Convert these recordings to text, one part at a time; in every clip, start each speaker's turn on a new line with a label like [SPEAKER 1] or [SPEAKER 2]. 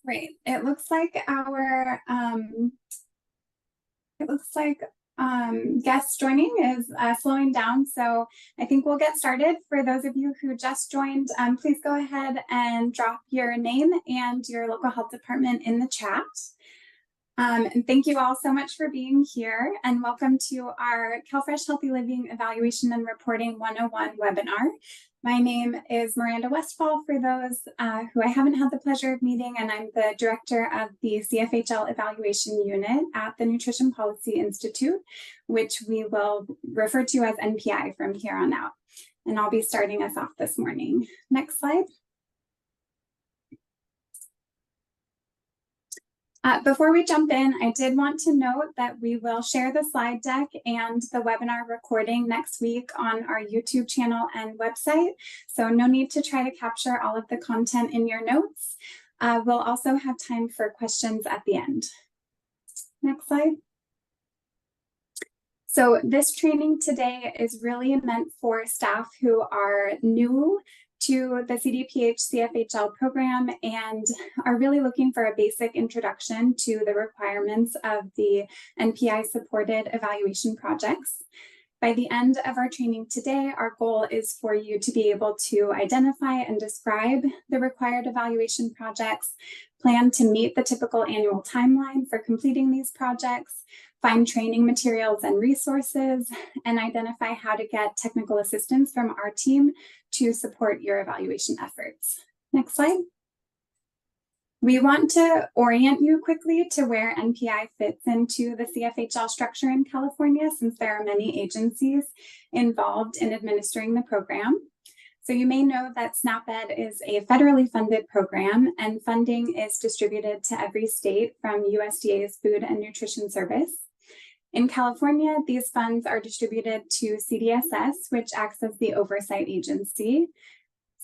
[SPEAKER 1] Great. It looks like our guests joining is slowing down, so I think we'll get started. For those of you who just joined, please go ahead and drop your name and your local health department in the chat. And thank you all so much for being here, and welcome to our CalFresh Healthy Living Evaluation and Reporting 101 webinar. My name is Miranda Westfall, for those who I haven't had the pleasure of meeting, and I'm the director of the CFHL Evaluation Unit at the Nutrition Policy Institute, which we will refer to as NPI from here on out. And I'll be starting us off this morning. Next slide. Before we jump in, I did want to note that we will share the slide deck and the webinar recording next week on our YouTube channel and website, so no need to try to capture all of the content in your notes. We'll also have time for questions at the end. Next slide. So this training today is really meant for staff who are new to the CDPH CFHL program and are really looking for a basic introduction to the requirements of the NPI-supported evaluation projects. By the end of our training today, our goal is for you to be able to identify and describe the required evaluation projects, plan to meet the typical annual timeline for completing these projects, find training materials and resources, and identify how to get technical assistance from our team to support your evaluation efforts. Next slide. We want to orient you quickly to where NPI fits into the CFHL structure in California, since there are many agencies involved in administering the program. So you may know that SNAP-Ed is a federally funded program, and funding is distributed to every state from USDA's Food and Nutrition Service. In California, these funds are distributed to CDSS, which acts as the oversight agency.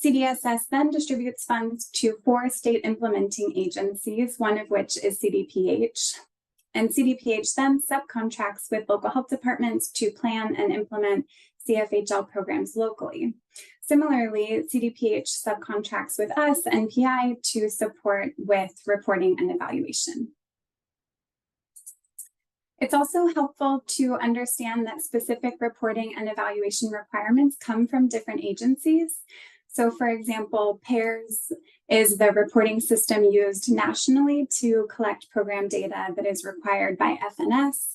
[SPEAKER 1] CDSS then distributes funds to 4 state implementing agencies, one of which is CDPH. And CDPH then subcontracts with local health departments to plan and implement CFHL programs locally. Similarly, CDPH subcontracts with us, NPI, to support with reporting and evaluation. It's also helpful to understand that specific reporting and evaluation requirements come from different agencies. So for example, PEARS is the reporting system used nationally to collect program data that is required by FNS.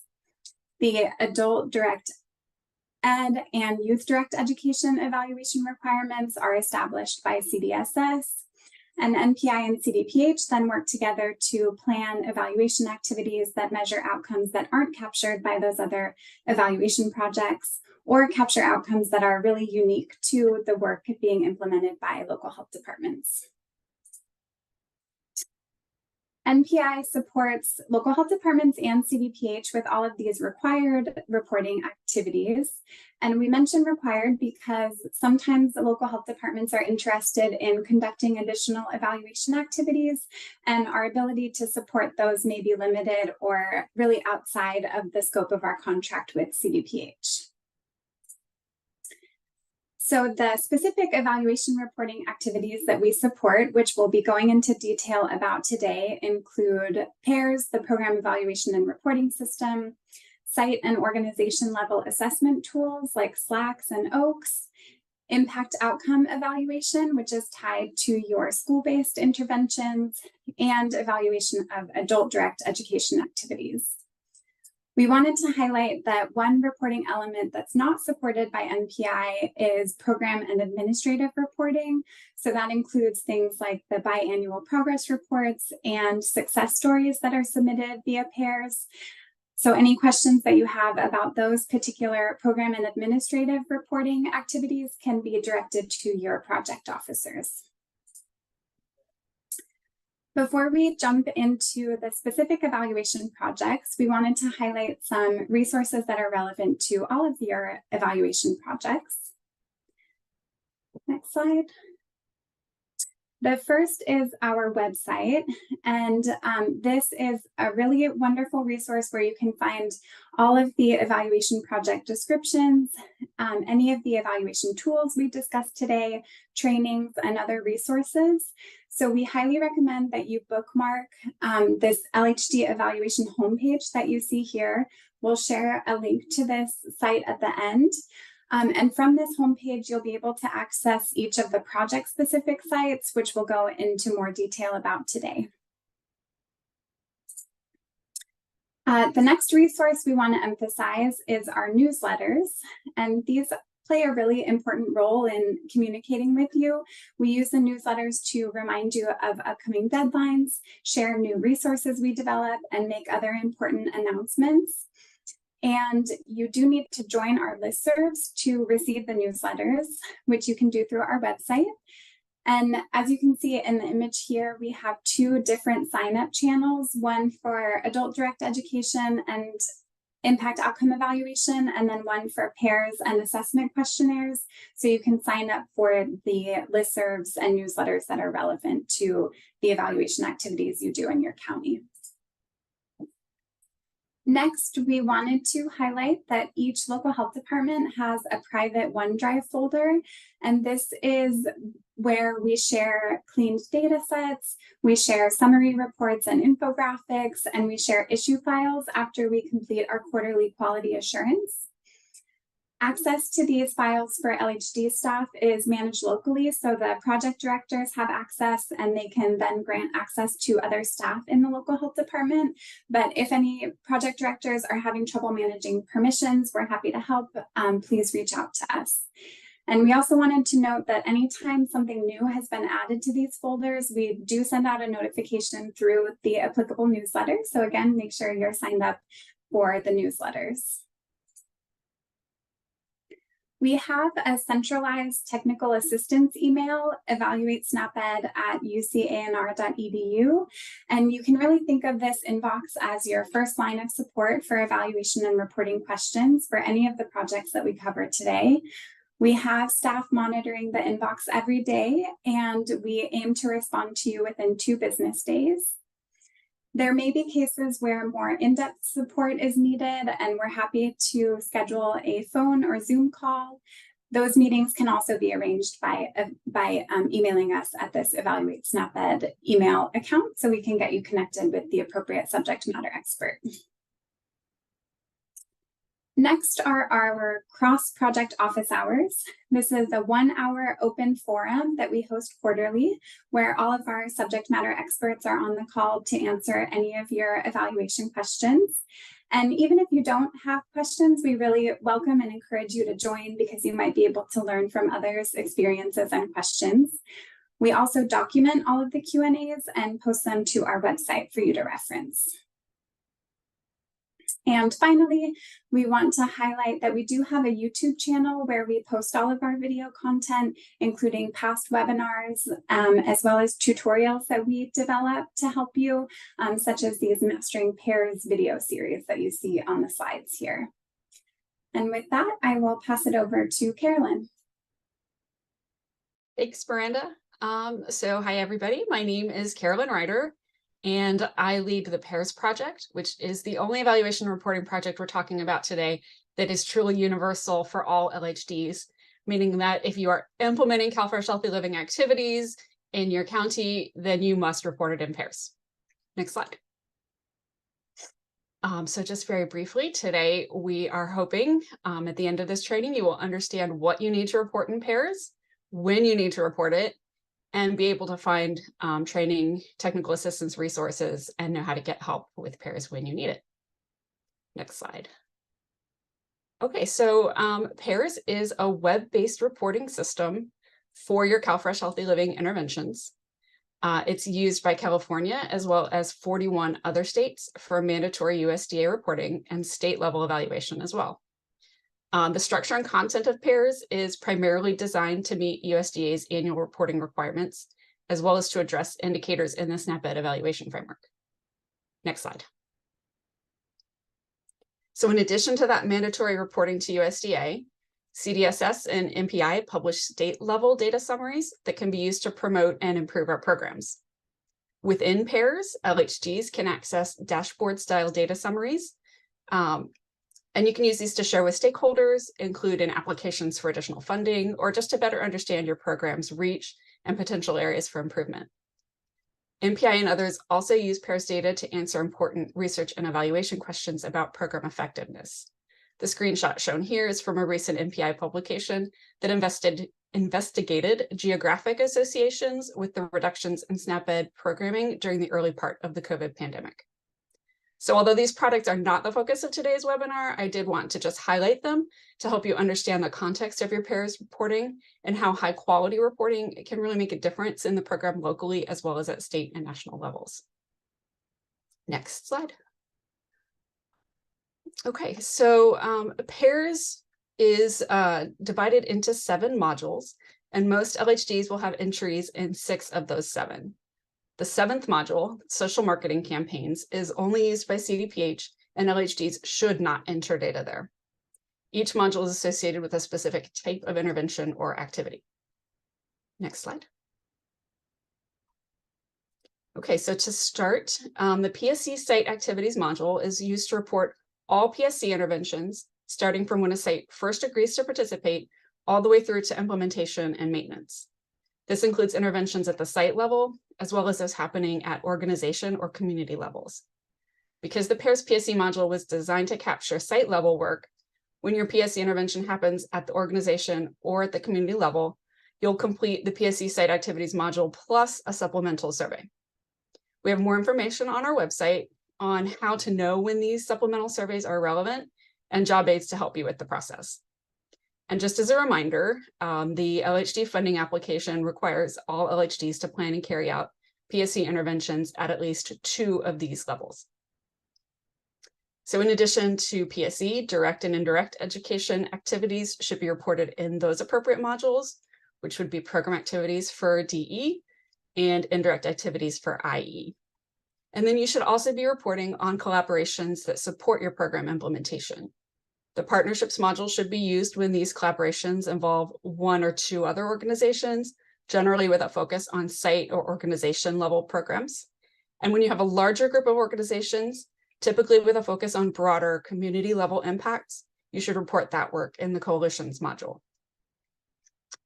[SPEAKER 1] The Adult Direct Ed and Youth Direct Education evaluation requirements are established by CDSS. And NPI and CDPH then work together to plan evaluation activities that measure outcomes that aren't captured by those other evaluation projects, or capture outcomes that are really unique to the work being implemented by local health departments. NPI supports local health departments and CDPH with all of these required reporting activities. And we mention required because sometimes the local health departments are interested in conducting additional evaluation activities, and our ability to support those may be limited or really outside of the scope of our contract with CDPH. So the specific evaluation reporting activities that we support, which we'll be going into detail about today, include PEARS, the Program Evaluation and Reporting System, site and organization level assessment tools like SLAQs and OAKs, impact outcome evaluation, which is tied to your school-based interventions, and evaluation of adult direct education activities. We wanted to highlight that one reporting element that's not supported by NPI is program and administrative reporting. So that includes things like the biannual progress reports and success stories that are submitted via PEARS. So any questions that you have about those particular program and administrative reporting activities can be directed to your project officers. Before we jump into the specific evaluation projects, we wanted to highlight some resources that are relevant to all of your evaluation projects. Next slide. The first is our website, and this is a really wonderful resource where you can find all of the evaluation project descriptions, any of the evaluation tools we discussed today, trainings, and other resources. So we highly recommend that you bookmark this LHD evaluation homepage that you see here. We'll share a link to this site at the end. And from this homepage, you'll be able to access each of the project-specific sites, which we'll go into more detail about today. The next resource we want to emphasize is our newsletters, and these play a really important role in communicating with you. We use the newsletters to remind you of upcoming deadlines, share new resources we develop, and make other important announcements. And you do need to join our listservs to receive the newsletters, which you can do through our website. And as you can see in the image here, we have two different sign-up channels, one for adult direct education and impact outcome evaluation, and then one for PEARS and assessment questionnaires. So you can sign up for the listservs and newsletters that are relevant to the evaluation activities you do in your county. Next, we wanted to highlight that each local health department has a private OneDrive folder, and this is where we share cleaned data sets, we share summary reports and infographics, and we share issue files after we complete our quarterly quality assurance. Access to these files for LHD staff is managed locally, so the project directors have access and they can then grant access to other staff in the local health department. But if any project directors are having trouble managing permissions, we're happy to help. Please reach out to us. And we also wanted to note that anytime something new has been added to these folders, we do send out a notification through the applicable newsletter. So again, make sure you're signed up for the newsletters. We have a centralized technical assistance email, evaluatesnaped@ucanr.edu. And you can really think of this inbox as your first line of support for evaluation and reporting questions for any of the projects that we covered today. We have staff monitoring the inbox every day, and we aim to respond to you within 2 business days. There may be cases where more in-depth support is needed, and we're happy to schedule a phone or Zoom call. Those meetings can also be arranged by emailing us at this Evaluate SNAP-Ed email account, so we can get you connected with the appropriate subject matter expert. Next are our cross-project office hours. This is a 1-hour open forum that we host quarterly, where all of our subject matter experts are on the call to answer any of your evaluation questions. And even if you don't have questions, we really welcome and encourage you to join because you might be able to learn from others' experiences and questions. We also document all of the Q&As and post them to our website for you to reference. And finally, we want to highlight that we do have a YouTube channel where we post all of our video content, including past webinars, as well as tutorials that we develop to help you, such as these Mastering PEARS video series that you see on the slides here. And with that, I will pass it over to Carolyn.
[SPEAKER 2] Thanks, Miranda. So hi, everybody. My name is Carolyn Ryder, and I lead the PEARS project, which is the only evaluation and reporting project we're talking about today that is truly universal for all LHDs, meaning that if you are implementing CalFresh Healthy Living activities in your county, then you must report it in PEARS. Next slide. So just very briefly, today we are hoping at the end of this training, you will understand what you need to report in PEARS, when you need to report it, and be able to find training, technical assistance resources, and know how to get help with PEARS when you need it. Next slide. Okay, so PEARS is a web-based reporting system for your CalFresh Healthy Living interventions. It's used by California as well as 41 other states for mandatory USDA reporting and state-level evaluation as well. The structure and content of PEARS is primarily designed to meet USDA's annual reporting requirements, as well as to address indicators in the SNAP-Ed evaluation framework. Next slide. So in addition to that mandatory reporting to USDA, CDSS and NPI publish state-level data summaries that can be used to promote and improve our programs. Within PEARS, LHDs can access dashboard-style data summaries, and you can use these to share with stakeholders, include in applications for additional funding, or just to better understand your program's reach and potential areas for improvement. NPI and others also use PEARS data to answer important research and evaluation questions about program effectiveness. The screenshot shown here is from a recent NPI publication that investigated geographic associations with the reductions in SNAP-Ed programming during the early part of the COVID pandemic. So although these products are not the focus of today's webinar, I did want to just highlight them to help you understand the context of your PEARS reporting and how high quality reporting can really make a difference in the program locally as well as at state and national levels. Next slide. Okay, so PEARS is divided into 7 modules, and most LHDs will have entries in 6 of those 7. The 7th module, social marketing campaigns, is only used by CDPH, and LHDs should not enter data there. Each module is associated with a specific type of intervention or activity. Next slide. Okay, so to start, the PSC site activities module is used to report all PSC interventions, starting from when a site first agrees to participate, all the way through to implementation and maintenance. This includes interventions at the site level, as well as those happening at organization or community levels. Because the PEARS PSC module was designed to capture site level work, when your PSC intervention happens at the organization or at the community level, you'll complete the PSC site activities module plus a supplemental survey. We have more information on our website on how to know when these supplemental surveys are relevant and job aids to help you with the process. And just as a reminder, the LHD funding application requires all LHDs to plan and carry out PSC interventions at least 2 of these levels. So in addition to PSC, direct and indirect education activities should be reported in those appropriate modules, which would be program activities for DE and indirect activities for IE. And then you should also be reporting on collaborations that support your program implementation. The partnerships module should be used when these collaborations involve 1 or 2 other organizations, generally with a focus on site or organization level programs. And when you have a larger group of organizations, typically with a focus on broader community level impacts, you should report that work in the coalitions module.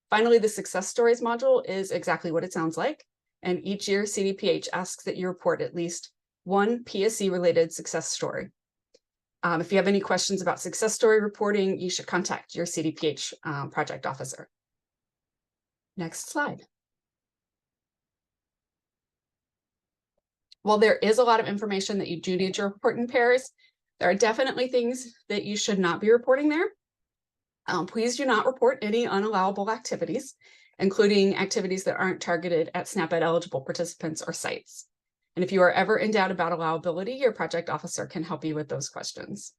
[SPEAKER 2] Finally, the success stories module is exactly what it sounds like. And each year CDPH asks that you report at least 1 PSC related success story. If you have any questions about success story reporting, you should contact your CDPH project officer. Next slide. While there is a lot of information that you do need to report in PEARS, there are definitely things that you should not be reporting there. Please do not report any unallowable activities, including activities that aren't targeted at SNAP-Ed eligible participants or sites. And if you are ever in doubt about allowability, your project officer can help you with those questions.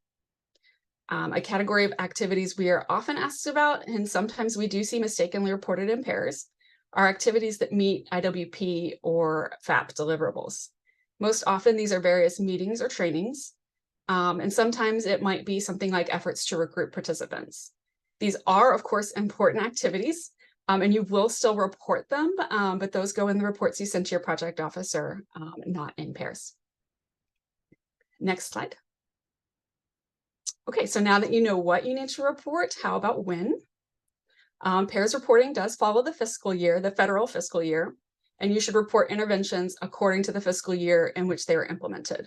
[SPEAKER 2] A category of activities we are often asked about, and sometimes we do see mistakenly reported in PEARS, are activities that meet IWP or FAP deliverables. Most often these are various meetings or trainings, and sometimes it might be something like efforts to recruit participants. These are, of course, important activities, and you will still report them, but those go in the reports you send to your project officer, not in PEARS. Next slide. Okay, so now that you know what you need to report, how about when? PEARS reporting does follow the fiscal year, the federal fiscal year, and you should report interventions according to the fiscal year in which they were implemented.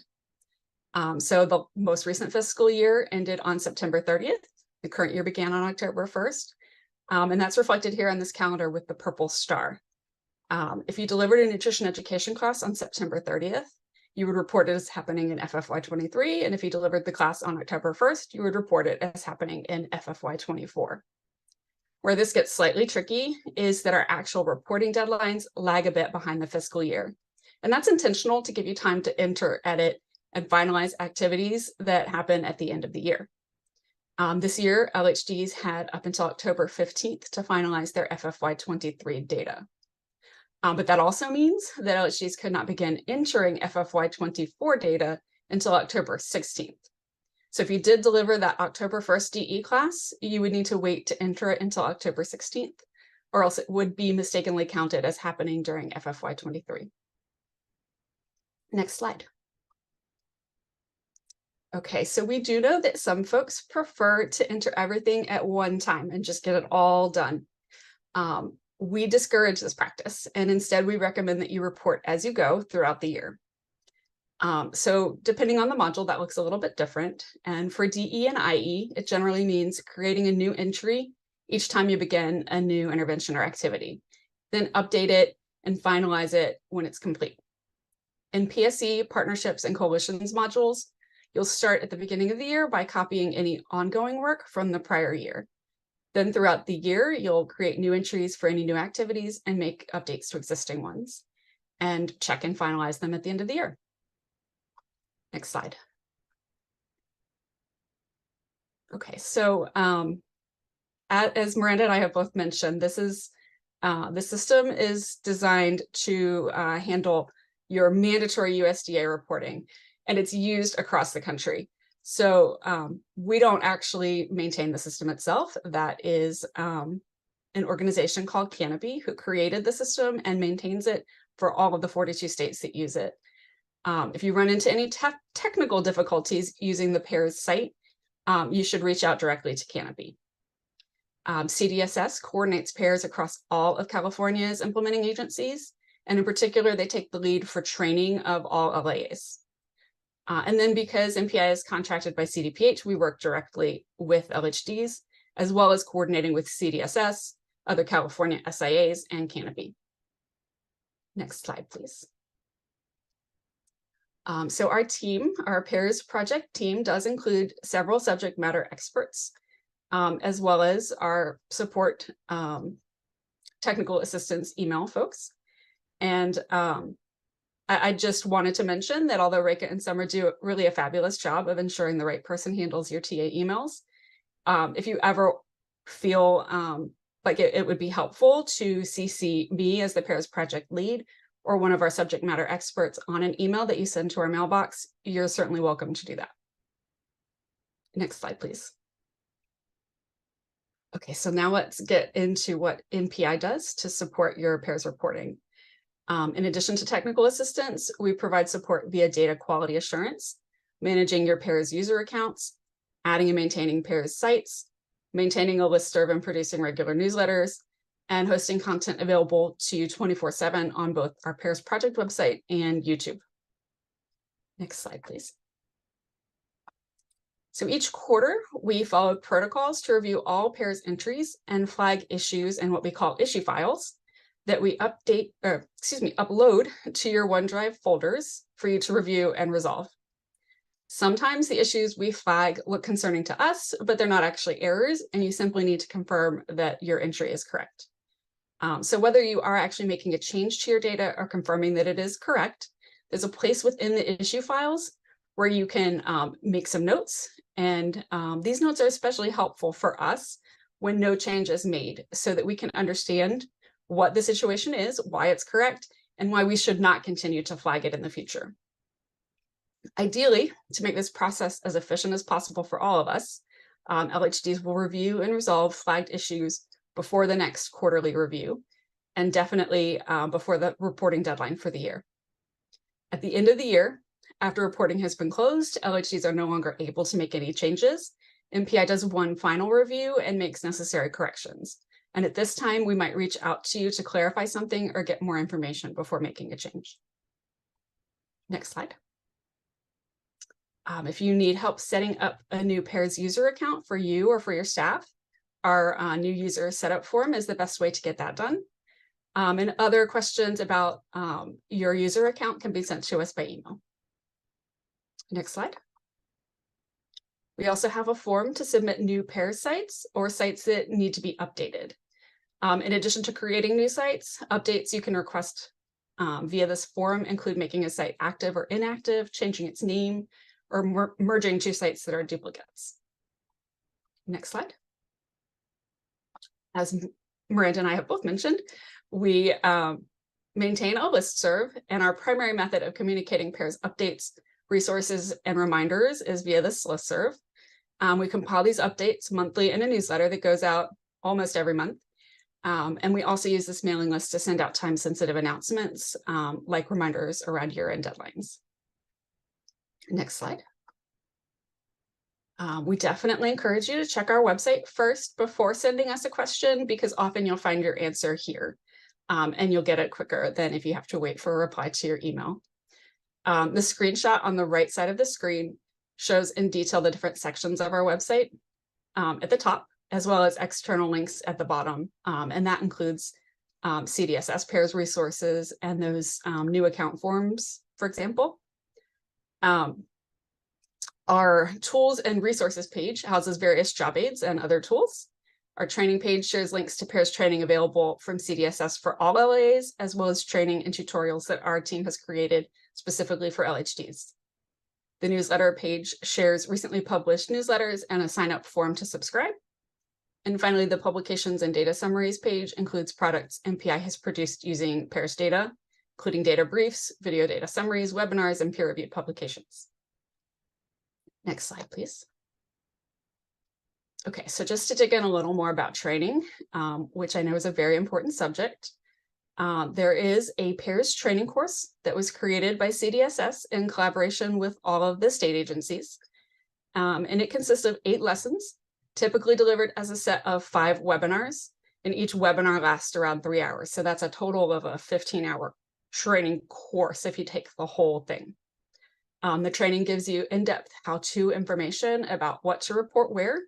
[SPEAKER 2] So the most recent fiscal year ended on September 30th. The current year began on October 1st. And that's reflected here on this calendar with the purple star. If you delivered a nutrition education class on September 30th, you would report it as happening in FFY23. And if you delivered the class on October 1st, you would report it as happening in FFY24. Where this gets slightly tricky is that our actual reporting deadlines lag a bit behind the fiscal year. And that's intentional to give you time to enter, edit, and finalize activities that happen at the end of the year. This year, LHDs had up until October 15th to finalize their FFY23 data. But that also means that LHDs could not begin entering FFY24 data until October 16th. So if you did deliver that October 1st DE class, you would need to wait to enter it until October 16th, or else it would be mistakenly counted as happening during FFY23. Next slide. Okay, so we do know that some folks prefer to enter everything at one time and just get it all done. We discourage this practice, and instead we recommend that you report as you go throughout the year. So depending on the module, that looks a little bit different. And for DE and IE, it generally means creating a new entry each time you begin a new intervention or activity, then update it and finalize it when it's complete. In PSE, partnerships, and coalitions modules, you'll start at the beginning of the year by copying any ongoing work from the prior year. Then throughout the year, you'll create new entries for any new activities and make updates to existing ones, and check and finalize them at the end of the year. Next slide. Okay, so as Miranda and I have both mentioned, this is the system is designed to handle your mandatory USDA reporting, and it's used across the country. So we don't actually maintain the system itself. That is an organization called Canopy who created the system and maintains it for all of the 42 states that use it. If you run into any technical difficulties using the PEARS site, you should reach out directly to Canopy. CDSS coordinates PEARS across all of California's implementing agencies, and in particular, they take the lead for training of all LAAs. And then because NPI is contracted by CDPH, we work directly with LHDs, as well as coordinating with CDSS, other California SIAs, and Canopy. Next slide, please. So our team, our PEARS project team, does include several subject matter experts, as well as our support technical assistance email folks. And I just wanted to mention that although Reka and Summer do really a fabulous job of ensuring the right person handles your TA emails, if you ever feel like it would be helpful to CC me as the PEARS project lead or one of our subject matter experts on an email that you send to our mailbox, you're certainly welcome to do that. Next slide, please. Okay, so now let's get into what NPI does to support your PEARS reporting. In addition to technical assistance, we provide support via data quality assurance, managing your PEARS user accounts, adding and maintaining PEARS sites, maintaining a listserv and producing regular newsletters, and hosting content available to you 24/7 on both our PEARS project website and YouTube. Next slide, please. So each quarter, we follow protocols to review all PEARS entries and flag issues in what we call issue files that we upload to your OneDrive folders for you to review and resolve. Sometimes the issues we flag look concerning to us, but they're not actually errors, and you simply need to confirm that your entry is correct. So whether you are actually making a change to your data or confirming that it is correct, there's a place within the issue files where you can make some notes. And these notes are especially helpful for us when no change is made so that we can understand what the situation is, why it's correct, and why we should not continue to flag it in the future. Ideally, to make this process as efficient as possible for all of us, LHDs will review and resolve flagged issues before the next quarterly review, and definitely before the reporting deadline for the year. At the end of the year, after reporting has been closed, LHDs are no longer able to make any changes. NPI does one final review and makes necessary corrections. And at this time, we might reach out to you to clarify something or get more information before making a change. Next slide. If you need help setting up a new PEARS user account for you or for your staff, our new user setup form is the best way to get that done. And other questions about your user account can be sent to us by email. Next slide. We also have a form to submit new PEARS sites or sites that need to be updated. In addition to creating new sites, updates you can request via this form include making a site active or inactive, changing its name, or merging two sites that are duplicates. Next slide. As Miranda and I have both mentioned, we maintain a listserv, and our primary method of communicating PEARS updates resources, and reminders is via the listserv. We compile these updates monthly in a newsletter that goes out almost every month. And we also use this mailing list to send out time-sensitive announcements, like reminders around year-end deadlines. Next slide. We definitely encourage you to check our website first before sending us a question, because often you'll find your answer here, and you'll get it quicker than if you have to wait for a reply to your email. The screenshot on the right side of the screen shows in detail the different sections of our website at the top, as well as external links at the bottom. And that includes CDSS PEARS resources and those new account forms, for example. Our tools and resources page houses various job aids and other tools. Our training page shares links to PEARS training available from CDSS for all LAs, as well as training and tutorials that our team has created specifically for LHDs. The newsletter page shares recently published newsletters and a sign-up form to subscribe. And finally, the publications and data summaries page includes products NPI has produced using PEARS data, including data briefs, video data summaries, webinars, and peer-reviewed publications. Next slide, please. Okay, so just to dig in a little more about training, which I know is a very important subject, there is a PEARS training course that was created by CDSS in collaboration with all of the state agencies. And it consists of 8 lessons, typically delivered as a set of 5 webinars, and each webinar lasts around 3 hours. So that's a total of a 15-hour training course if you take the whole thing. The training gives you in-depth how-to information about what to report where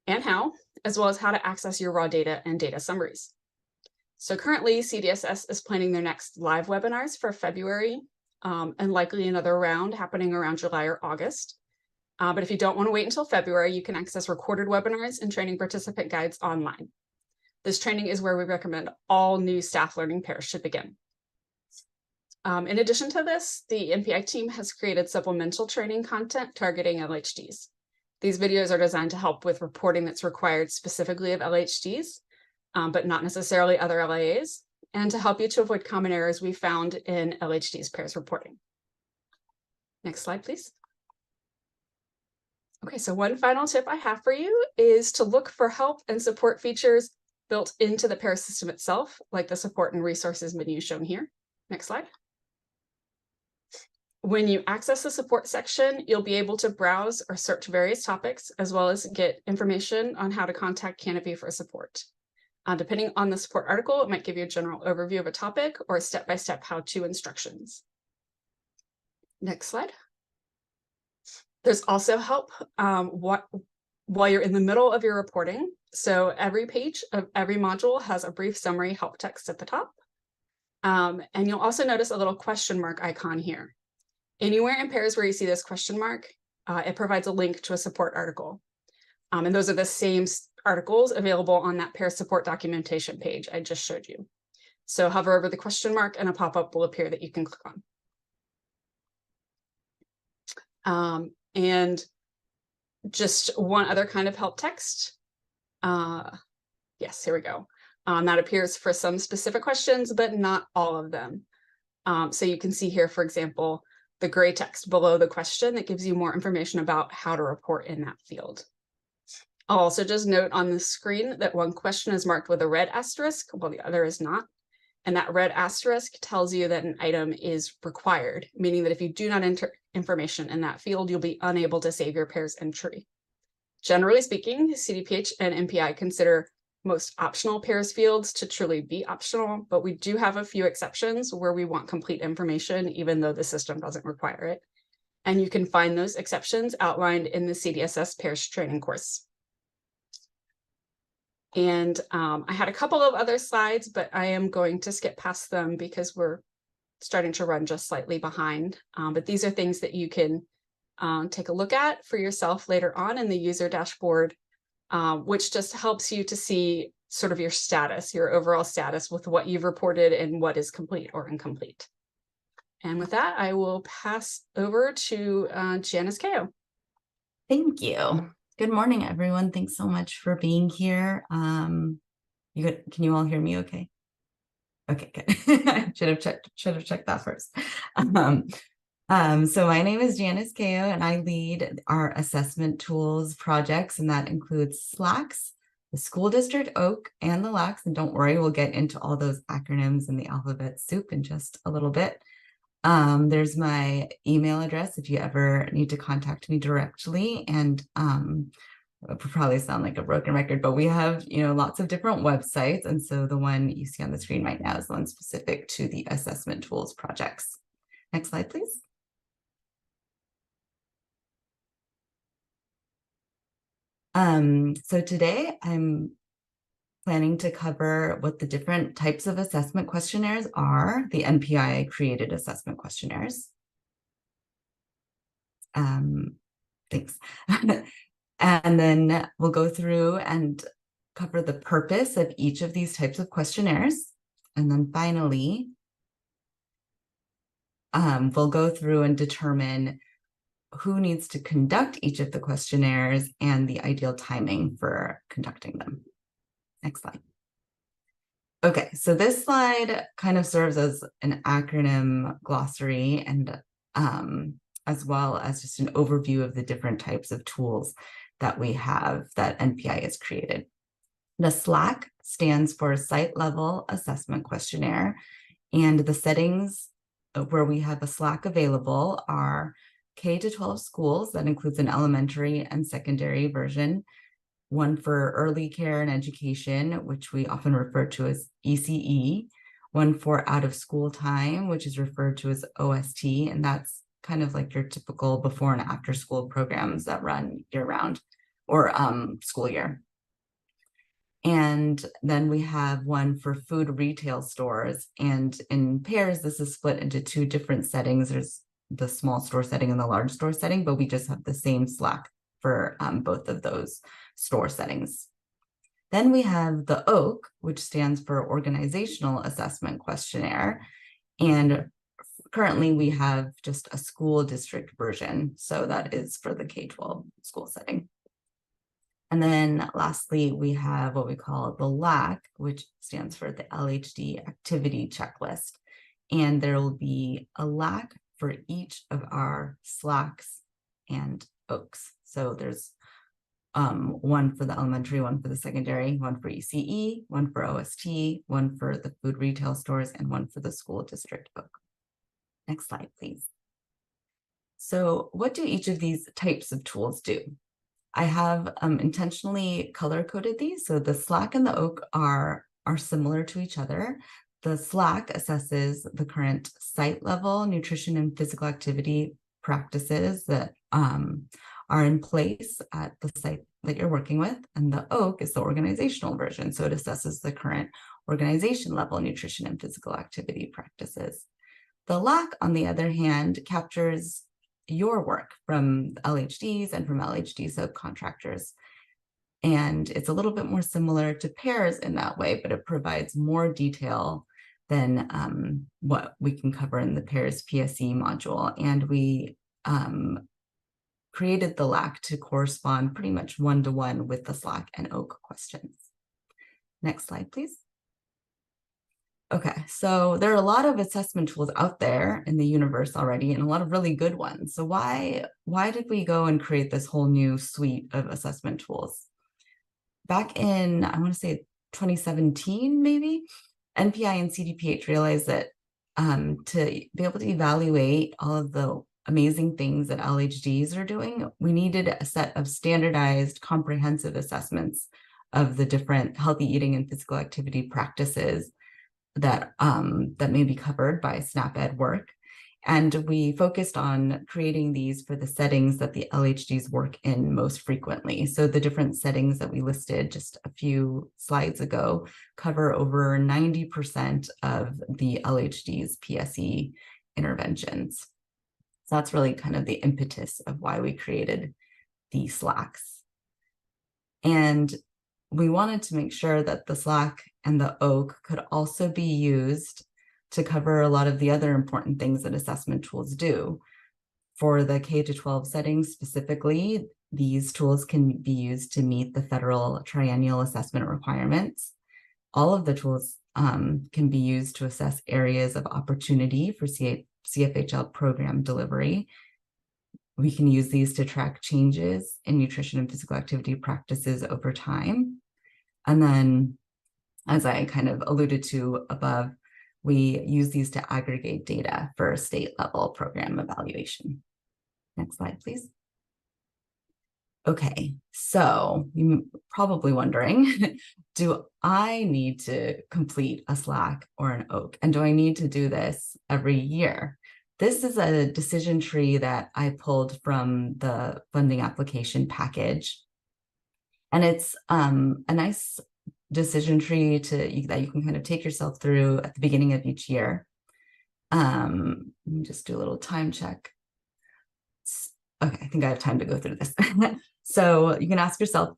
[SPEAKER 2] and how, as well as how to access your raw data and data summaries. So currently, CDSS is planning their next live webinars for February, and likely another round happening around July or August. But if you don't want to wait until February, you can access recorded webinars and training participant guides online. This training is where we recommend all new staff learning PEARS should begin. In addition to this, the NPI team has created supplemental training content targeting LHDs. These videos are designed to help with reporting that's required specifically of LHDs, but not necessarily other LAAs, and to help you to avoid common errors we found in LHDs PEARS reporting. Next slide, please. Okay, so one final tip I have for you is to look for help and support features built into the PEARS system itself, like the support and resources menu shown here. Next slide. When you access the support section, you'll be able to browse or search various topics, as well as get information on how to contact Canopy for support. Depending on the support article, it might give you a general overview of a topic or a step-by-step how-to instructions. Next slide. There's also help while you're in the middle of your reporting. So every page of every module has a brief summary help text at the top. And you'll also notice a little question mark icon here. Anywhere in PEARS where you see this question mark, it provides a link to a support article. And those are the same articles available on that PEARS support documentation page I just showed you. So hover over the question mark and a pop-up will appear that you can click on. And just one other kind of help text. Yes, here we go. That appears for some specific questions, but not all of them. So you can see here, for example, the gray text below the question that gives you more information about how to report in that field. I'll also just note on the screen that one question is marked with a red asterisk, while the other is not. And that red asterisk tells you that an item is required, meaning that if you do not enter information in that field, you'll be unable to save your PEARS entry. Generally speaking, CDPH and NPI consider most optional PEARS fields to truly be optional, but we do have a few exceptions where we want complete information, even though the system doesn't require it. And you can find those exceptions outlined in the CDSS PEARS training course. And I had a couple of other slides, but I am going to skip past them because we're starting to run just slightly behind. But these are things that you can take a look at for yourself later on in the user dashboard, which just helps you to see sort of your status, your overall status with what you've reported and what is complete or incomplete. And with that, I will pass over to Janice Kao.
[SPEAKER 3] Thank you. Good morning, everyone. Thanks so much for being here. Can you all hear me okay? Okay, good. Should have checked that first. So my name is Janice Kao, and I lead our assessment tools projects, and that includes SLAQs, the school district OAK, and the LAQs. And don't worry, we'll get into all those acronyms and the alphabet soup in just a little bit. There's my email address if you ever need to contact me directly. And it will probably sound like a broken record, but we have, lots of different websites. And so the one you see on the screen right now is the one specific to the assessment tools projects. Next slide, please. So today I'm planning to cover what the different types of assessment questionnaires are, the NPI created assessment questionnaires. Thanks. And then we'll go through and cover the purpose of each of these types of questionnaires. And then finally, we'll go through and determine who needs to conduct each of the questionnaires and the ideal timing for conducting them. Next slide. Okay, so this slide kind of serves as an acronym glossary and as well as just an overview of the different types of tools that we have that NPI has created. The SLAQ stands for Site Level Assessment Questionnaire, and the settings where we have a SLAQ available are K-12 schools, that includes an elementary and secondary version, one for early care and education, which we often refer to as ECE, one for out of school time, which is referred to as OST, and that's kind of like your typical before and after school programs that run year round or school year. And then we have one for food retail stores, and in PEARS, this is split into two different settings. There's the small store setting and the large store setting, but we just have the same SLAQ for both of those store settings. Then we have the OAK, which stands for Organizational Assessment Questionnaire. And currently we have just a school district version. So that is for the K-12 school setting. And then lastly, we have what we call the LAQ, which stands for the LHD activity checklist. And there will be a LAQ for each of our SLAQs and OAKs. So there's one for the elementary, one for the secondary, one for ECE, one for OST, one for the food retail stores, and one for the school district OAK. Next slide, please. So what do each of these types of tools do? I have intentionally color-coded these. So the SLAQ and the OAK are similar to each other. The SLAQ assesses the current site level nutrition and physical activity practices that are in place at the site that you're working with. And the OAK is the organizational version. So it assesses the current organization level nutrition and physical activity practices. The LAQ, on the other hand, captures your work from LHDs and from LHD subcontractors. And it's a little bit more similar to PEARS in that way, but it provides more detail than what we can cover in the PEARS PSE module. And we created the LAQ to correspond pretty much one-to-one with the SLAQ and OAK questions. Next slide, please. Okay, so there are a lot of assessment tools out there in the universe already, and a lot of really good ones. So why did we go and create this whole new suite of assessment tools? Back in, I want to say 2017, maybe, NPI and CDPH realized that to be able to evaluate all of the amazing things that LHDs are doing, we needed a set of standardized, comprehensive assessments of the different healthy eating and physical activity practices that may be covered by SNAP-Ed work. And we focused on creating these for the settings that the LHDs work in most frequently. So the different settings that we listed just a few slides ago cover over 90% of the LHD's PSE interventions. So that's really kind of the impetus of why we created the SLAQs. And we wanted to make sure that the SLAQ and the OAK could also be used to cover a lot of the other important things that assessment tools do. For the K-12 settings specifically, these tools can be used to meet the federal triennial assessment requirements. All of the tools can be used to assess areas of opportunity for CFHL program delivery. We can use these to track changes in nutrition and physical activity practices over time. And then, as I kind of alluded to above, we use these to aggregate data for state level program evaluation. Next slide, please. Okay, so you're probably wondering, do I need to complete a SLAQ or an OAK? And do I need to do this every year? This is a decision tree that I pulled from the funding application package. And it's a nice decision tree that you can kind of take yourself through at the beginning of each year. Let me just do a little time check. Okay, I think I have time to go through this. So you can ask yourself,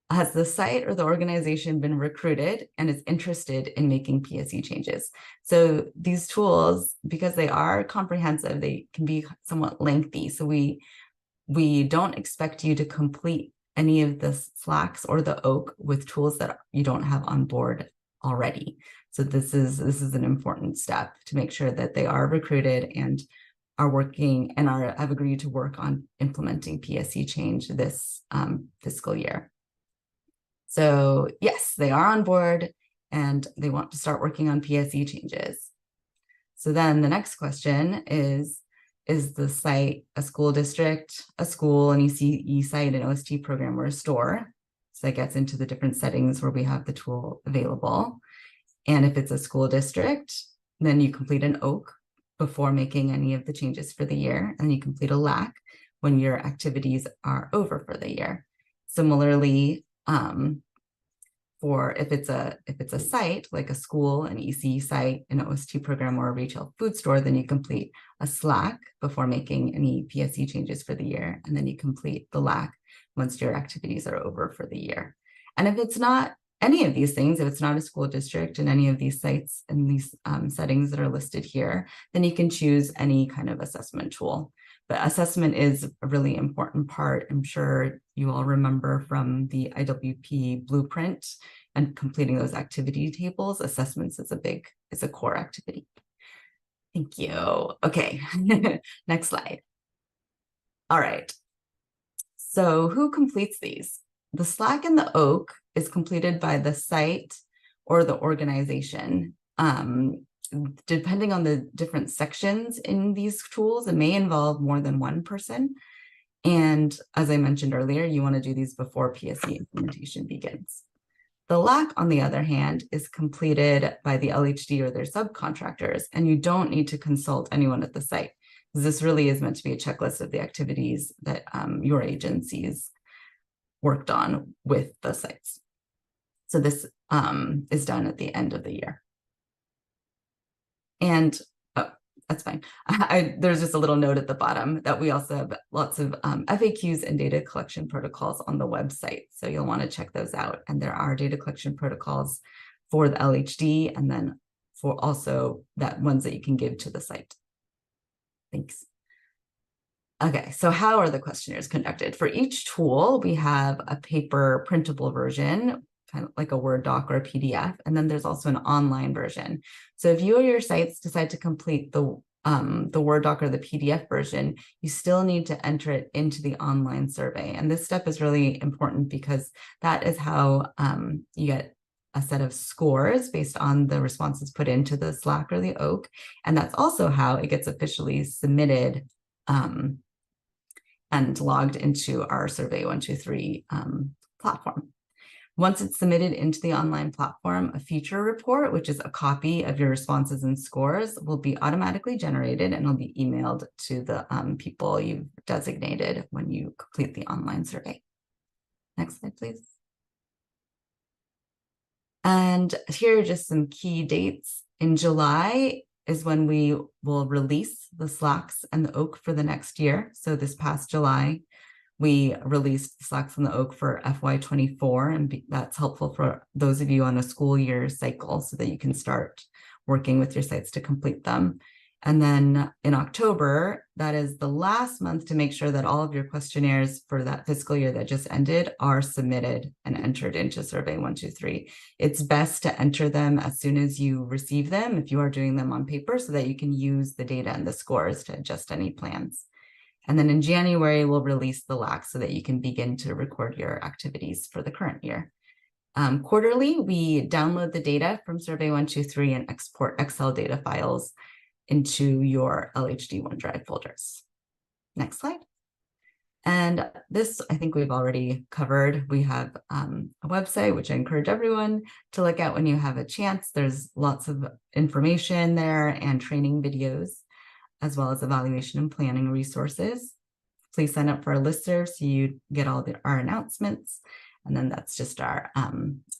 [SPEAKER 3] has the site or the organization been recruited and is interested in making PSE changes? So these tools, because they are comprehensive, they can be somewhat lengthy. So we don't expect you to complete any of the SLAQs or the OAK with tools that you don't have on board already. So this is an important step to make sure that they are recruited and are working and have agreed to work on implementing PSE change this fiscal year. So yes, they are on board and they want to start working on PSE changes. So then the next question is the site a school district, a school, an ECE site, an OST program, or a store? So that gets into the different settings where we have the tool available. And if it's a school district, then you complete an OAK before making any of the changes for the year, and you complete a LAQ when your activities are over for the year. Similarly, for if it's a site like a school, an ECE site, an OST program, or a retail food store, then you complete a SLAQ before making any PSE changes for the year, and then you complete the LAQ once your activities are over for the year. And if it's not any of these things, if it's not a school district in any of these sites and these settings that are listed here, then you can choose any kind of assessment tool. But assessment is a really important part. I'm sure you all remember from the IWP blueprint and completing those activity tables. Assessments is a core activity. Thank you. Okay, next slide. All right. So who completes these? The SLAQ and the OAK is completed by the site or the organization. Depending on the different sections in these tools, it may involve more than one person. And as I mentioned earlier, you want to do these before PSE implementation begins. The LAQ, on the other hand, is completed by the LHD or their subcontractors, and you don't need to consult anyone at the site. This really is meant to be a checklist of the activities that your agencies worked on with the sites. So this is done at the end of the year. And that's fine. There's just a little note at the bottom that we also have lots of FAQs and data collection protocols on the website. So you'll want to check those out. And there are data collection protocols for the LHD and then for also ones that you can give to the site. Thanks. Okay, so how are the questionnaires conducted? For each tool, we have a paper printable version, kind of like a Word doc or a PDF, and then there's also an online version. So if you or your sites decide to complete the Word doc or the PDF version, you still need to enter it into the online survey. And this step is really important because that is how you get a set of scores based on the responses put into the SLAQ or the OAK. And that's also how it gets officially submitted and logged into our Survey 123 platform. Once it's submitted into the online platform, a feature report, which is a copy of your responses and scores, will be automatically generated and will be emailed to the people you've designated when you complete the online survey. Next slide, please. And here are just some key dates. In July is when we will release the SLAQs and the OAK for the next year. So this past July, we released the SLAQs and the OAK for FY24, and that's helpful for those of you on a school year cycle so that you can start working with your sites to complete them. And then in October, that is the last month to make sure that all of your questionnaires for that fiscal year that just ended are submitted and entered into Survey 123. It's best to enter them as soon as you receive them, if you are doing them on paper, so that you can use the data and the scores to adjust any plans. And then in January, we'll release the LAQ so that you can begin to record your activities for the current year. Quarterly, we download the data from Survey 123 and export Excel data files into your LHD OneDrive folders. Next slide. And this, I think we've already covered. We have a website, which I encourage everyone to look at when you have a chance. There's lots of information there and training videos, as well as evaluation and planning resources. Please sign up for our listserv so you get all our announcements. And then that's just our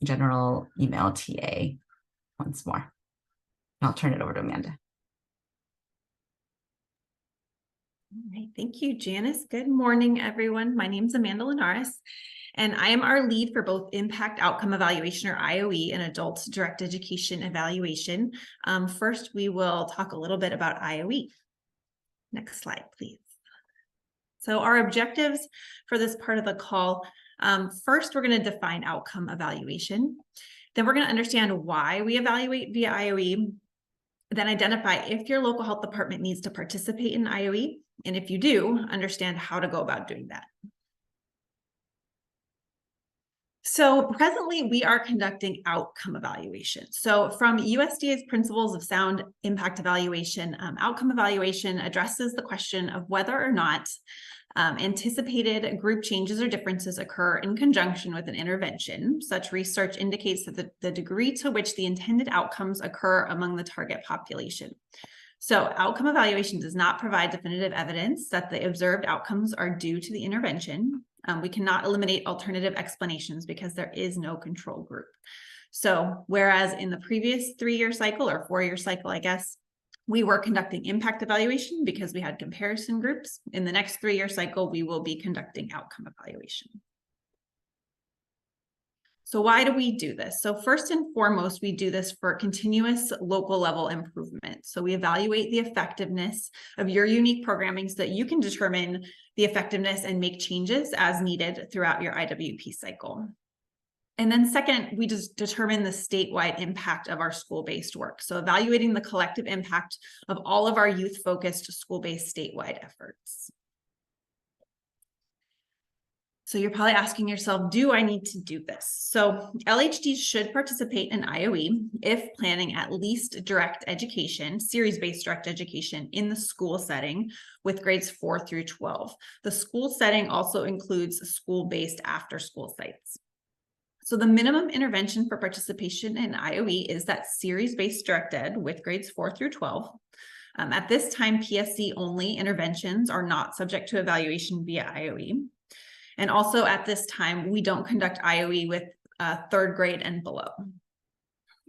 [SPEAKER 3] general email TA once more. And I'll turn it over to Amanda.
[SPEAKER 4] All right, thank you, Janice. Good morning, everyone. My name is Amanda Linares, and I am our lead for both Impact Outcome Evaluation, or IOE, and Adult Direct Education Evaluation. First, we will talk a little bit about IOE. Next slide, please. So our objectives for this part of the call, first, we're going to define outcome evaluation. Then we're going to understand why we evaluate via IOE. Then identify if your local health department needs to participate in IOE. And if you do, understand how to go about doing that. So presently, we are conducting outcome evaluation. So from USDA's Principles of Sound Impact Evaluation, outcome evaluation addresses the question of whether or not anticipated group changes or differences occur in conjunction with an intervention. Such research indicates that the degree to which the intended outcomes occur among the target population. So outcome evaluation does not provide definitive evidence that the observed outcomes are due to the intervention. We cannot eliminate alternative explanations because there is no control group. So whereas in the previous 3-year cycle or 4-year cycle, I guess, we were conducting impact evaluation because we had comparison groups. In the next 3-year cycle, we will be conducting outcome evaluation. So why do we do this? So first and foremost, we do this for continuous local level improvement. So we evaluate the effectiveness of your unique programming so that you can determine the effectiveness and make changes as needed throughout your IWP cycle. And then second, we just determine the statewide impact of our school-based work. So evaluating the collective impact of all of our youth-focused school-based statewide efforts. So you're probably asking yourself, do I need to do this? So LHDs should participate in IOE if planning at least direct education, series-based direct education in the school setting with grades 4 through 12. The school setting also includes school-based after-school sites. So the minimum intervention for participation in IOE is that series-based direct ed with grades 4 through 12. At this time, PSC only interventions are not subject to evaluation via IOE. And also at this time, we don't conduct IOE with 3rd grade and below.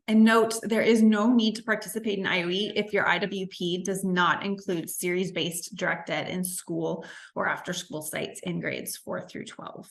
[SPEAKER 4] And note, there is no need to participate in IOE if your IWP does not include series-based direct ed in school or after school sites in grades 4 through 12.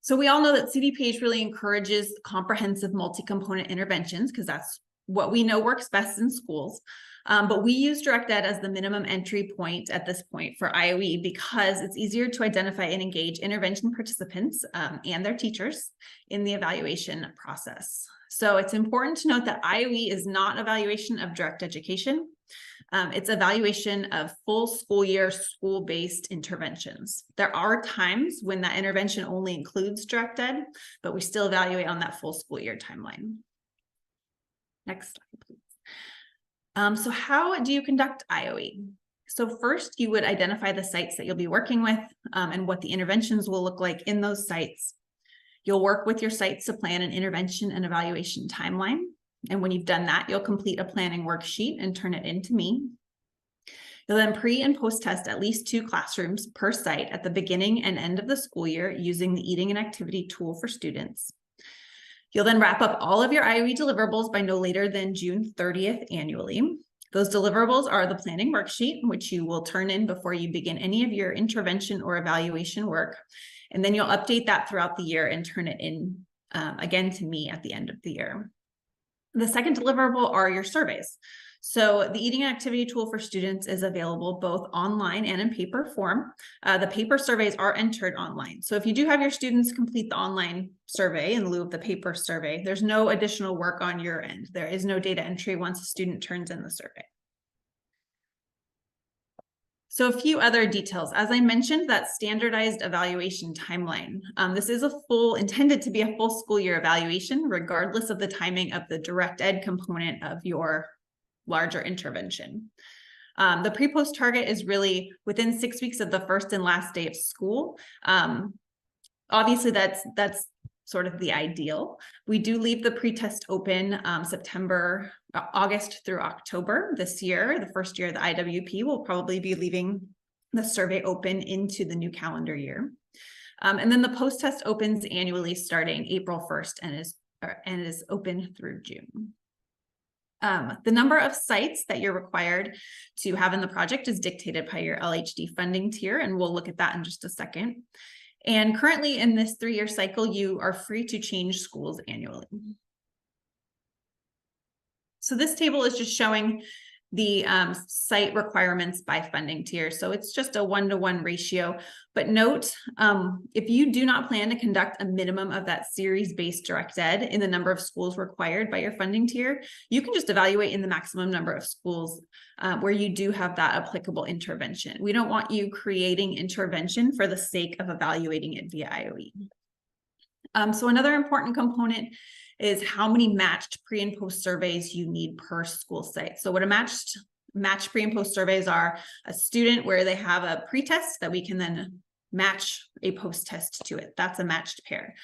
[SPEAKER 4] So we all know that CDPH really encourages comprehensive multi-component interventions because that's what we know works best in schools. But we use direct ed as the minimum entry point at this point for IOE because it's easier to identify and engage intervention participants and their teachers in the evaluation process. So it's important to note that IOE is not evaluation of direct education. It's evaluation of full school year school-based interventions. There are times when that intervention only includes direct ed, but we still evaluate on that full school year timeline. Next slide, please. So how do you conduct IOE? So first, you would identify the sites that you'll be working with and what the interventions will look like in those sites. You'll work with your sites to plan an intervention and evaluation timeline. And when you've done that, you'll complete a planning worksheet and turn it in to me. You'll then pre and post test at least 2 classrooms per site at the beginning and end of the school year using the eating and activity tool for students. You'll then wrap up all of your IOE deliverables by no later than June 30th annually. Those deliverables are the planning worksheet, which you will turn in before you begin any of your intervention or evaluation work. And then you'll update that throughout the year and turn it in again to me at the end of the year. The second deliverable are your surveys. So the eating and activity tool for students is available both online and in paper form. The paper surveys are entered online. So if you do have your students complete the online survey in lieu of the paper survey, there's no additional work on your end. There is no data entry once a student turns in the survey. So a few other details. As I mentioned, that standardized evaluation timeline. This is intended to be a full school year evaluation, regardless of the timing of the direct ed component of your larger intervention. The pre-post target is really within 6 weeks of the first and last day of school. Obviously, that's sort of the ideal. We do leave the pre-test open August through October this year. The first year of the IWP will probably be leaving the survey open into the new calendar year. And then the post-test opens annually starting April 1st and is open through June. The number of sites that you're required to have in the project is dictated by your LHD funding tier, and we'll look at that in just a second. And currently in this 3-year cycle, you are free to change schools annually. So this table is just showing the site requirements by funding tier. So it's just a 1-to-1 ratio. But note, if you do not plan to conduct a minimum of that series-based direct ed in the number of schools required by your funding tier, you can just evaluate in the maximum number of schools where you do have that applicable intervention. We don't want you creating intervention for the sake of evaluating it via IOE. So another important component is how many matched pre and post surveys you need per school site. So what a matched pre and post surveys are: a student where they have a pre-test that we can then match a post-test to it. That's a matched pair.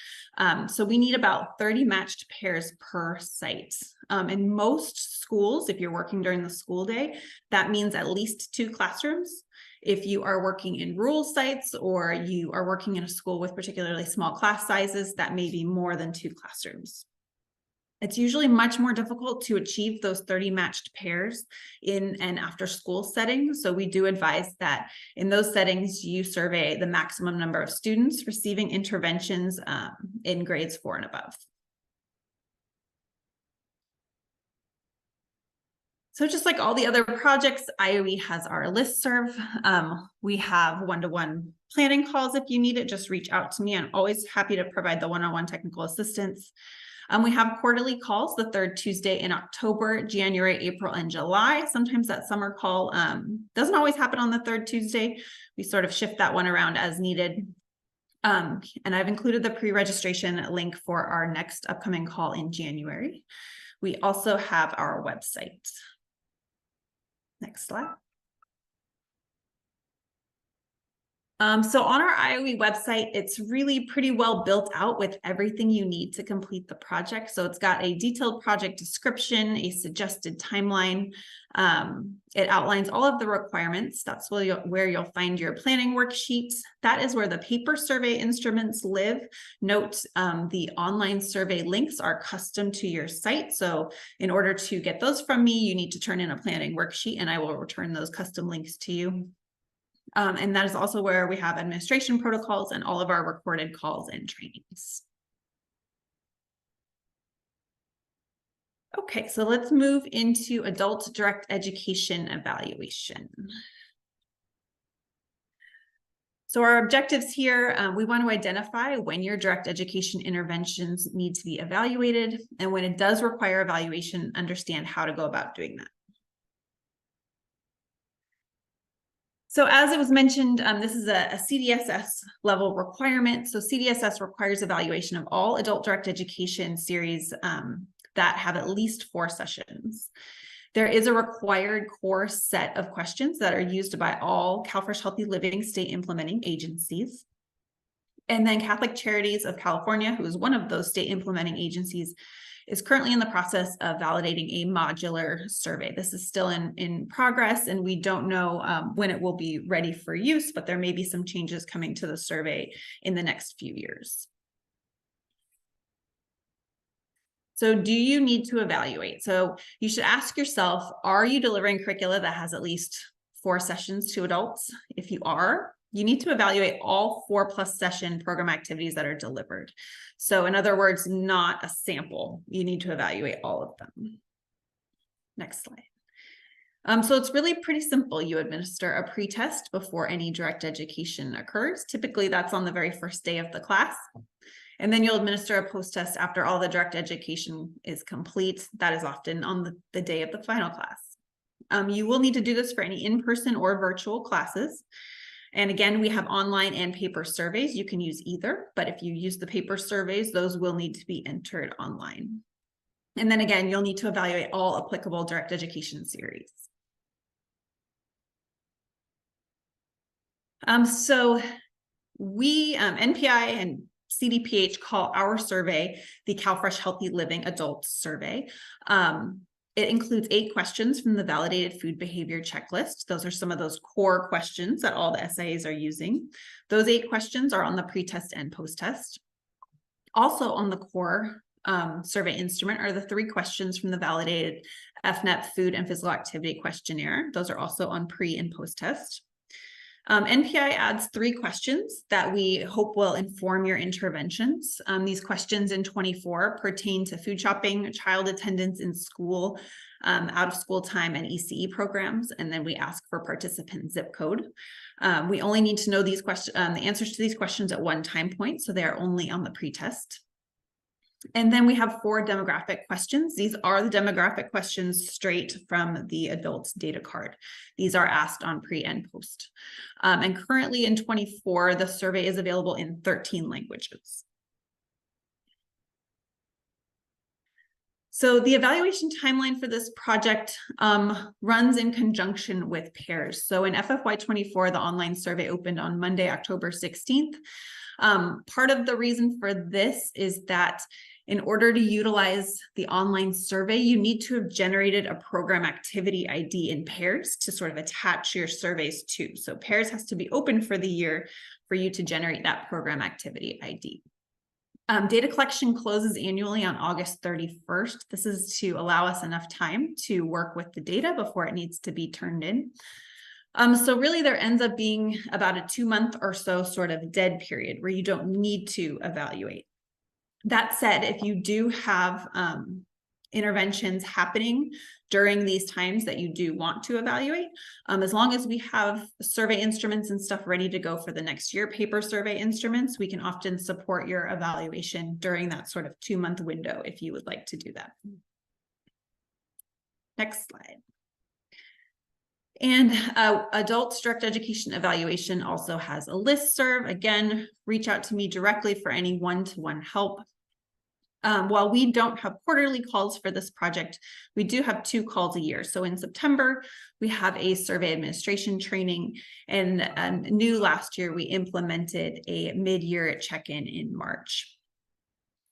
[SPEAKER 4] So we need about 30 matched pairs per site. In most schools, if you're working during the school day, that means at least 2 classrooms. If you are working in rural sites or you are working in a school with particularly small class sizes, that may be more than 2 classrooms. It's usually much more difficult to achieve those 30 matched pairs in an after school setting. So we do advise that in those settings, you survey the maximum number of students receiving interventions in grades 4 and above. So just like all the other projects, IOE has our listserv. We have 1-to-1 planning calls. If you need it, just reach out to me. I'm always happy to provide the one-on-one technical assistance. We have quarterly calls, the 3rd Tuesday in October, January, April, and July. Sometimes that summer call doesn't always happen on the 3rd Tuesday. We sort of shift that one around as needed. And I've included the pre-registration link for our next upcoming call in January. We also have our website. Next slide. So on our IOE website, it's really pretty well built out with everything you need to complete the project. So it's got a detailed project description, a suggested timeline. It outlines all of the requirements. That's where you'll find your planning worksheets. That is where the paper survey instruments live. Note, the online survey links are custom to your site. So in order to get those from me, you need to turn in a planning worksheet and I will return those custom links to you. And that is also where we have administration protocols and all of our recorded calls and trainings. Okay, so let's move into adult direct education evaluation. So our objectives here, we want to identify when your direct education interventions need to be evaluated, and when it does require evaluation, understand how to go about doing that. So as it was mentioned, this is a CDSS level requirement. So CDSS requires evaluation of all adult direct education series that have at least 4 sessions. There is a required core set of questions that are used by all CalFresh Healthy Living state implementing agencies. And then Catholic Charities of California, who is one of those state implementing agencies, is currently in the process of validating a modular survey. This is still in progress, and we don't know when it will be ready for use, but there may be some changes coming to the survey in the next few years. So do you need to evaluate? So you should ask yourself, are you delivering curricula that has at least 4 sessions to adults? If you are, You need to evaluate all 4+ session program activities that are delivered. So in other words, not a sample. You need to evaluate all of them. Next slide. So it's really pretty simple. You administer a pre-test before any direct education occurs. Typically, that's on the very first day of the class. And then you'll administer a post-test after all the direct education is complete. That is often on the day of the final class. You will need to do this for any in-person or virtual classes. And again, we have online and paper surveys. You can use either, but if you use the paper surveys, those will need to be entered online. And then again, you'll need to evaluate all applicable direct education series. So we, NPI and CDPH call our survey the CalFresh Healthy Living Adult Survey. It includes 8 questions from the Validated Food Behavior Checklist. Those are some of those core questions that all the SIAs are using. Those 8 questions are on the pre-test and post-test. Also on the core survey instrument are the 3 questions from the Validated FNEP Food and Physical Activity Questionnaire. Those are also on pre and post-test. NPI adds 3 questions that we hope will inform your interventions. These questions in 24 pertain to food shopping, child attendance in school, out of school time, and ECE programs. And then we ask for participant zip code. We only need to know these questions, the answers to these questions at one time point, so they are only on the pre-test. And then we have 4 demographic questions. These are the demographic questions straight from the adult data card. These are asked on pre and post. And currently in 24, the survey is available in 13 languages. So the evaluation timeline for this project runs in conjunction with PEARS. So in FFY24, the online survey opened on Monday, October 16th. Part of the reason for this is that in order to utilize the online survey, you need to have generated a program activity ID in PEARS to sort of attach your surveys to. So PEARS has to be open for the year for you to generate that program activity ID. Data collection closes annually on August 31st. This is to allow us enough time to work with the data before it needs to be turned in. So really there ends up being about a 2-month or so sort of dead period where you don't need to evaluate. That said, if you do have interventions happening during these times that you do want to evaluate, as long as we have survey instruments and stuff ready to go for the next year, paper survey instruments, we can often support your evaluation during that sort of 2-month window if you would like to do that. Next slide. And adult direct education evaluation also has a listserv. Again, reach out to me directly for any one-to-one help. While we don't have quarterly calls for this project, we do have 2 calls a year. So in September, we have a survey administration training, and new last year, we implemented a mid-year check-in in March.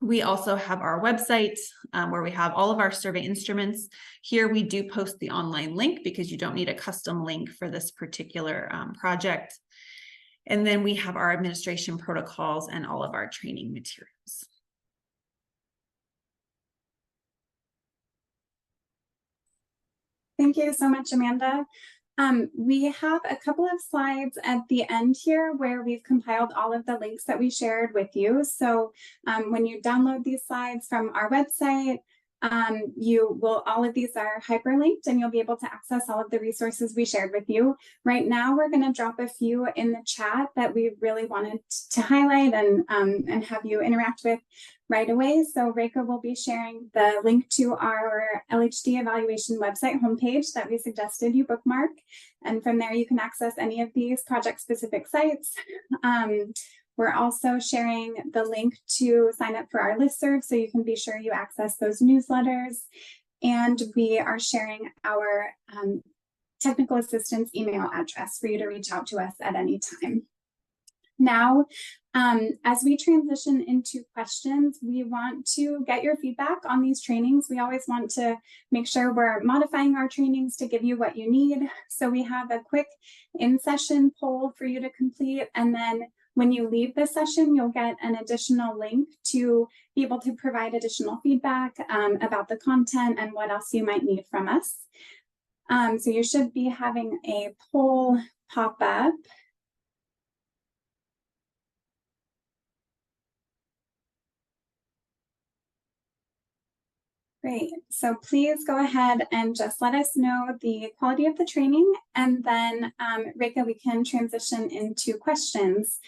[SPEAKER 4] We also have our website where we have all of our survey instruments. Here we do post the online link because you don't need a custom link for this particular project. And then we have our administration protocols and all of our training materials.
[SPEAKER 1] Thank you so much, Amanda. We have a couple of slides at the end here where we've compiled all of the links that we shared with you. So when you download these slides from our website, all of these are hyperlinked and you'll be able to access all of the resources we shared with you. Right now, we're going to drop a few in the chat that we really wanted to highlight and have you interact with right away. So Reika will be sharing the link to our LHD evaluation website homepage that we suggested you bookmark. And from there, you can access any of these project-specific sites. We're also sharing the link to sign up for our listserv so you can be sure you access those newsletters. And we are sharing our technical assistance email address for you to reach out to us at any time. Now, as we transition into questions, we want to get your feedback on these trainings. We always want to make sure we're modifying our trainings to give you what you need. So we have a quick in-session poll for you to complete, and then when you leave the session, you'll get an additional link to be able to provide additional feedback about the content and what else you might need from us. So you should be having a poll pop up. Great. So please go ahead and just let us know the quality of the training, and then Rika, we can transition into questions.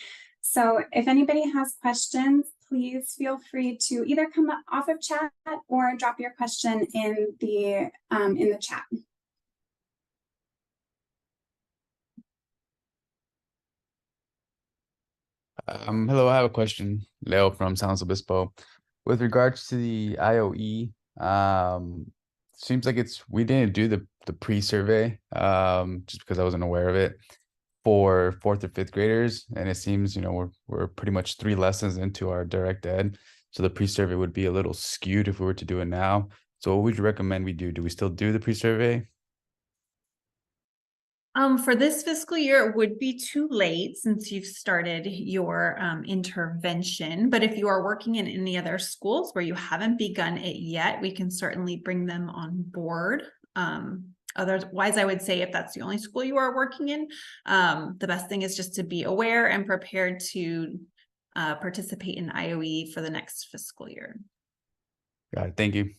[SPEAKER 1] So if anybody has questions, please feel free to either come off of chat or drop your question in the chat.
[SPEAKER 5] Hello, I have a question. Leo from San Luis Obispo. With regards to the IOE, seems like we didn't do the pre-survey, just because I wasn't aware of it for 4th or 5th graders, and it seems, we're pretty much 3 lessons into our direct ed, so the pre-survey would be a little skewed if we were to do it now. So what would you recommend we do? Do we still do the pre-survey?
[SPEAKER 4] For this fiscal year, it would be too late since you've started your intervention. But if you are working in any other schools where you haven't begun it yet, we can certainly bring them on board. Otherwise, I would say if that's the only school you are working in, the best thing is just to be aware and prepared to participate in IOE for the next fiscal year.
[SPEAKER 5] Got it. Thank you.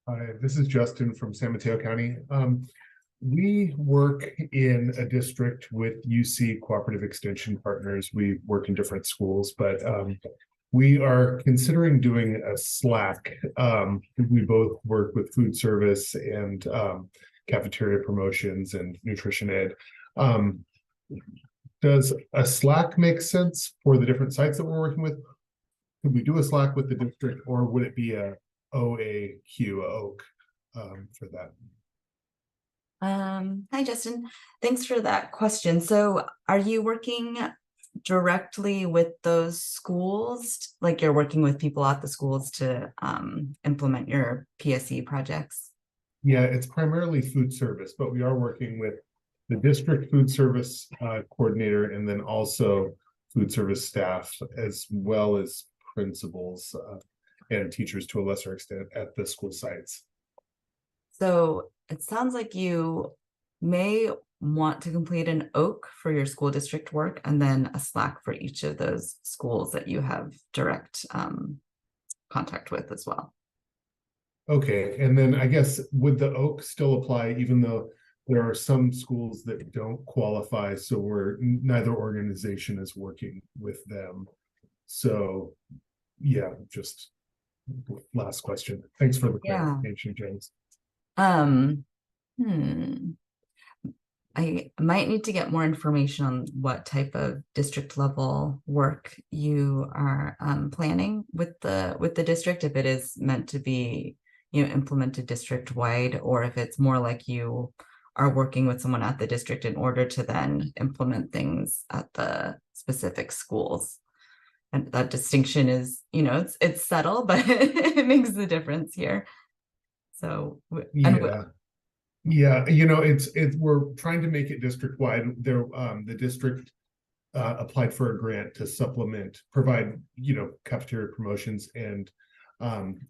[SPEAKER 6] Hi, this is Justin from San Mateo County. We work in a district with UC Cooperative Extension Partners. We work in different schools, but we are considering doing a SLAQ. We both work with food service and cafeteria promotions and nutrition ed. Does a SLAQ make sense for the different sites that we're working with? Could we do a SLAQ with the district, or would it be a OAQ, OAK, for that?
[SPEAKER 3] Hi, Justin. Thanks for that question. So are you working directly with those schools? Like you're working with people at the schools to implement your PSE projects?
[SPEAKER 6] Yeah, it's primarily food service, but we are working with the district food service coordinator, and then also food service staff, as well as principals and teachers to a lesser extent at the school sites.
[SPEAKER 3] So it sounds like you may want to complete an OAK for your school district work, and then a SLAQ for each of those schools that you have direct contact with as well.
[SPEAKER 6] Okay, and then I guess would the OAK still apply, even though there are some schools that don't qualify, so neither organization is working with them? So yeah, just last question. Thanks for the clarification, James.
[SPEAKER 3] I might need to get more information on what type of district level work you are planning with the district, if it is meant to be implemented district wide, or if it's more like you are working with someone at the district in order to then implement things at the specific schools. And that distinction is, it's subtle, but it makes the difference here. So
[SPEAKER 6] yeah, it's we're trying to make it district wide. There, the district applied for a grant to provide cafeteria promotions and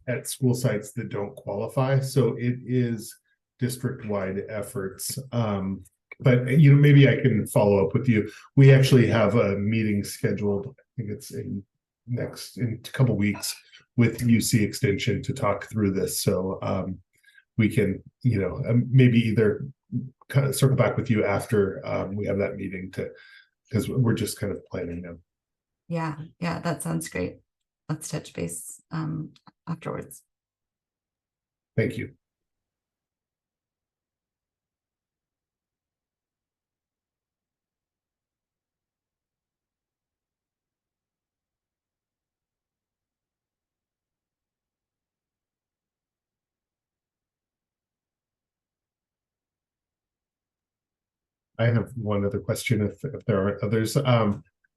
[SPEAKER 6] at school sites that don't qualify. So it is district wide efforts. But maybe I can follow up with you. We actually have a meeting scheduled. I think it's in a couple weeks with UC Extension to talk through this. So we can, maybe either kind of circle back with you after we have that meeting, because we're just kind of planning now.
[SPEAKER 3] Yeah, that sounds great. Let's touch base afterwards.
[SPEAKER 6] Thank you. I have one other question if there aren't others.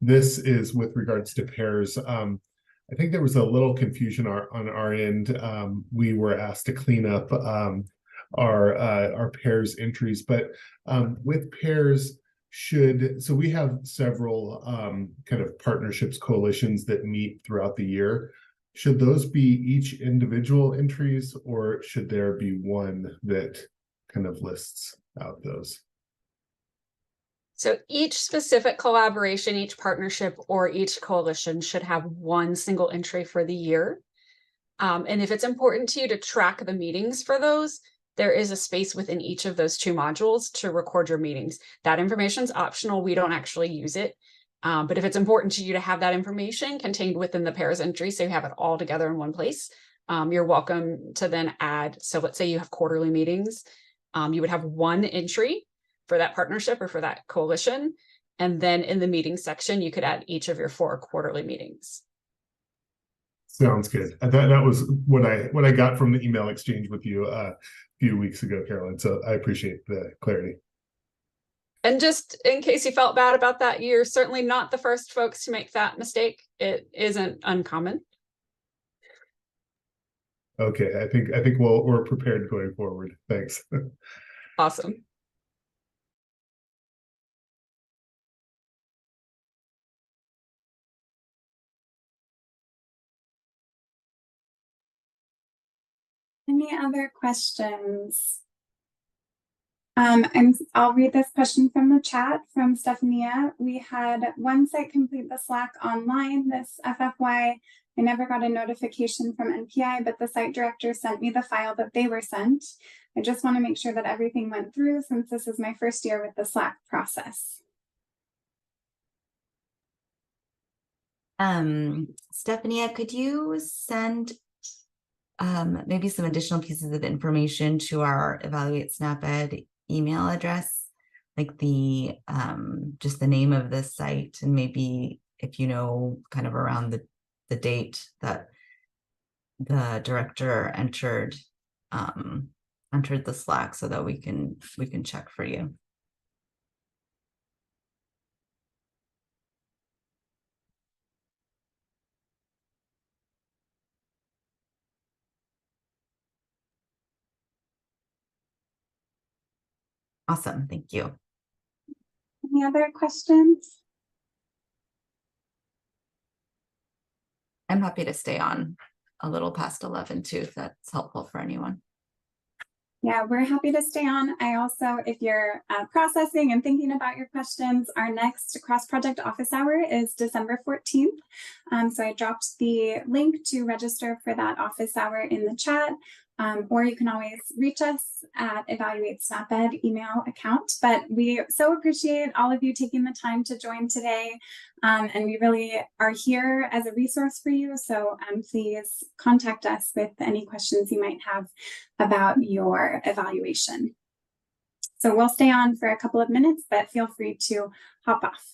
[SPEAKER 6] This is with regards to PEARS. I think there was a little confusion on our end. We were asked to clean up our PEARS entries, but with PEARS, so we have several kind of partnerships, coalitions that meet throughout the year. Should those be each individual entries, or should there be one that kind of lists out those?
[SPEAKER 2] So each specific collaboration, each partnership, or each coalition should have one single entry for the year. And if it's important to you to track the meetings for those, there is a space within each of those 2 modules to record your meetings. That information is optional. We don't actually use it. But if it's important to you to have that information contained within the PEARS entry, so you have it all together in one place, you're welcome to then add. So let's say you have quarterly meetings. You would have one entry for that partnership or for that coalition. And then in the meeting section, you could add each of your 4 quarterly meetings.
[SPEAKER 6] Sounds good. That was what I got from the email exchange with you a few weeks ago, Carolyn. So I appreciate the clarity.
[SPEAKER 2] And just in case you felt bad about that, you're certainly not the first folks to make that mistake. It isn't uncommon.
[SPEAKER 6] Okay, I think we're prepared going forward. Thanks.
[SPEAKER 2] Awesome.
[SPEAKER 1] Any other questions? I'll read this question from the chat from Stephania. We had one site complete the SLAQ online this FFY. I never got a notification from NPI, but the site director sent me the file that they were sent. I just want to make sure that everything went through since this is my first year with the SLAQ process.
[SPEAKER 3] Stephania, could you send maybe some additional pieces of information to our Evaluate SnapEd email address, like the just the name of the site, and maybe if you know kind of around the date that the director entered the SLAQ, so that we can check for you. Awesome, thank you.
[SPEAKER 1] Any other questions?
[SPEAKER 3] I'm happy to stay on a little past 11 too, if that's helpful for anyone.
[SPEAKER 1] Yeah, we're happy to stay on. I also, if you're processing and thinking about your questions, our next cross-project office hour is December 14th. So I dropped the link to register for that office hour in the chat. Or you can always reach us at Evaluate SnapEd email account. But we so appreciate all of you taking the time to join today. And we really are here as a resource for you. So please contact us with any questions you might have about your evaluation. So we'll stay on for a couple of minutes, but feel free to hop off.